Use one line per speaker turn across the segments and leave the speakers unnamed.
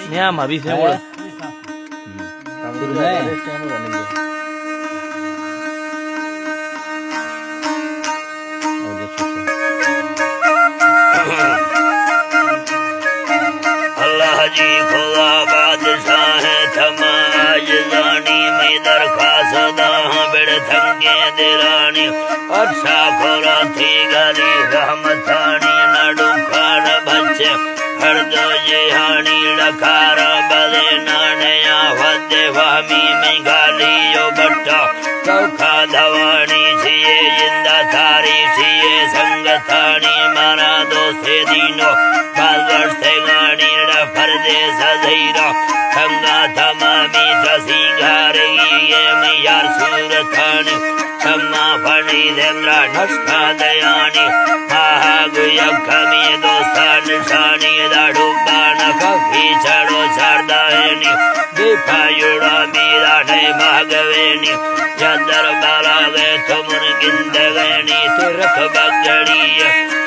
Nyama bisa boleh.
अल्लाह जी खुदा बादशाह है थमाज जानी मैं दरखास्त बिड़ थंगे दिरानी अच्छा खोरा थी गली रहमतानी नडू खान बच्चे हर दो जिहानी डकार बले नानया वदे वामी में गाली यो बट्टा चौखा धवानी छिए जिंदा थारी छिए संगतानी मारा दोस्ते दीनो बालवर से गानी फरदे सधीरा खंगा थमामी चसी घारगी ये मैयार सूरतानी छम्मा फणी देमरा नस्का दयानी महागु यखमी दोस्ता निशानी दाड़ू बाण कफी चढ़ो शारदायनी बेफायुड़ा मीरा नहीं भागवेनी चंदर बालावे तुमन गिंदवेनी तिरख बगड़ी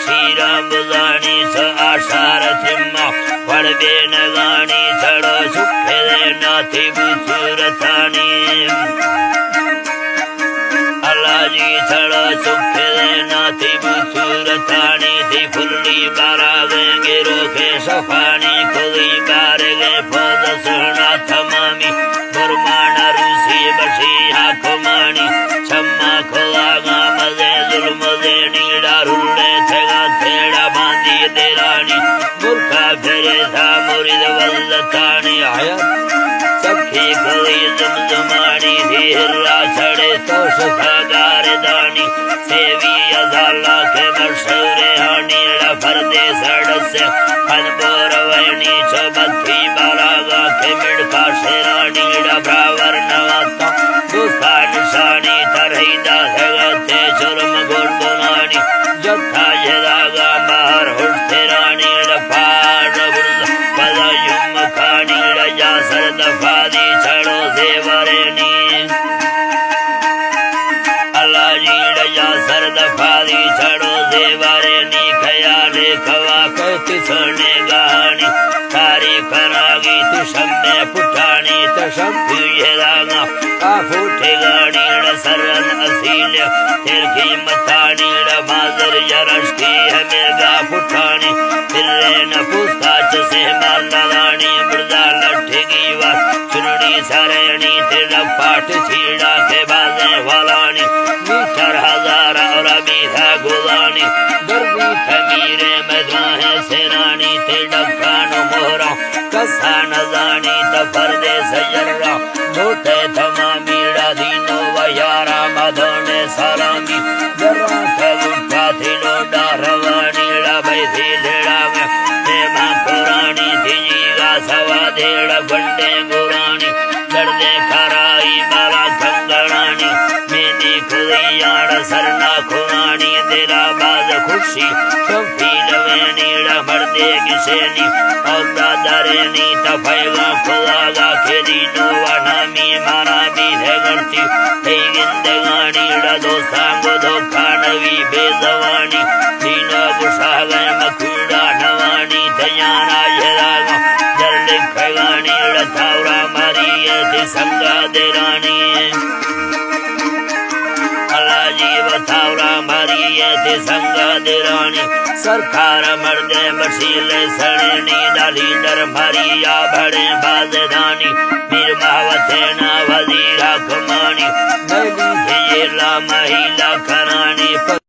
शीरा बुजानी स आशार थिम्मा पड़बे नगानी चढ़ो सुखे नाथी बुसूरतानी अल्लाह जी चढ़ो सुखे नाथी बुसूरतानी थी फुल्ली बारागे गिरो के सफानी खुली बारगे फौज सुना थमामी बुरमाना रूसी बसी हाकुमानी छम्मा खुलागा मजे जुल्म दे नीड़ा रुल्ले थेगा थेड़ा बांधी देरानी मुर्खा फेरे था मुरिद वल्लतानी आया सखी खुली जुमजुमानी थी हिर्रा छड़े तो सुखागार दानी सेवी अजाला के मशहूरे हानी फरदे सड़ से अनबोर वैनी चौबत्ती बालागा के मिड़का शेरानी ब्रावर नवाता दुस्ता निशानी तरहीदा सगते चुरम गुड़गुनानी जत्था जदागा बाहर हुड़ते रानी फाड़ पदायुम खानी रजा सरद फादी छड़ो सेवरेनी अल्लाह जी रजा सरद फादी छड़ो सेवरेनी खयाले खवा कहती सोने गानी तारी फरागी तुषम में पुठानी तुषम फिर आ फूटे गानी सरन असील तिरखी मथानी माजर यरश की है मिर्गा पुठानी फिर न पूछताछ से मार लगानी मृदा लठेगी वा चुनड़ी सरेणी तेरा पाठ छीड़ा के बाजे वालानी मीठर हजार और अभी था गुलानी गर्मी थमीरे मैदान सेनानी ते डकानो मोहरा कसा न जानी तफरदे सजर्रा छोटे थमा मीड़ा दीनो वयारा मधोने सलामी जरा थगुठा थी लोडा रवानी भाई थी लेड़ा में तेमा पुरानी थी जीगा सवा देड़ बंडे गुरानी चढ़दे खराई बाला खंगड़ानी मेहंदी खुदियाड़ सरना खुरानी तेरा बाज खुशी शफी लवेनी मर्दे किसेनी और दादरेनी तफैगा खुदागा खेदी नोवानामी मारा भी है गढ़ती हे गिंदगानी दोस्तांगो धोखा नवी बेजवानी दीना बुशागे मखूड़ा नवानी तयाना यदागा जर लिखेगानी थावरा मारी थी संगा देरानी अल्लाह जी बतावरा मारी थी संगा देरानी सरकार मर्दे बशीले सड़नी डाली डर मारिया भरे बाजदानी मीर महावते ना वजीरा कुमानी बैली थे ये ला महिला खरानी